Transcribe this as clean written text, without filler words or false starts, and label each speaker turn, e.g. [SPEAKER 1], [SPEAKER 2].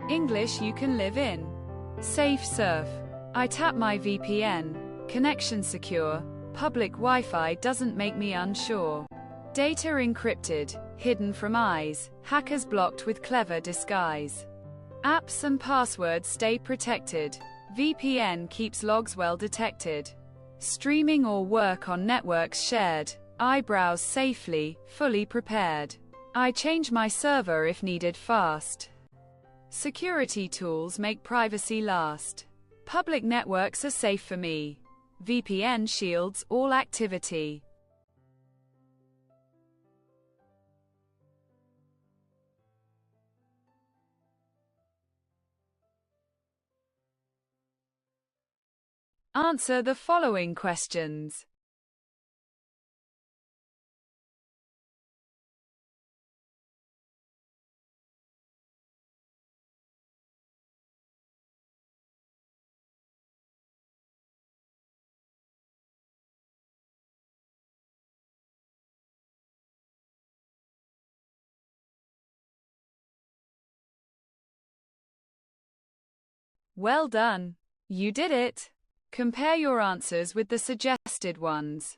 [SPEAKER 1] English you can live in. Safe surf. I tap my VPN. Connection secure. Public Wi-Fi doesn't make me unsure. Data encrypted, hidden from eyes. Hackers blocked with clever disguise. Apps and passwords stay protected. VPN keeps logs well detected. Streaming or work on networks shared. I browse safely, fully prepared. I change my server if needed fast. Security tools make privacy last. Public networks are safe for me. VPN shields all activity. Answer the following questions. Well done. You did it. Compare your answers with the suggested ones.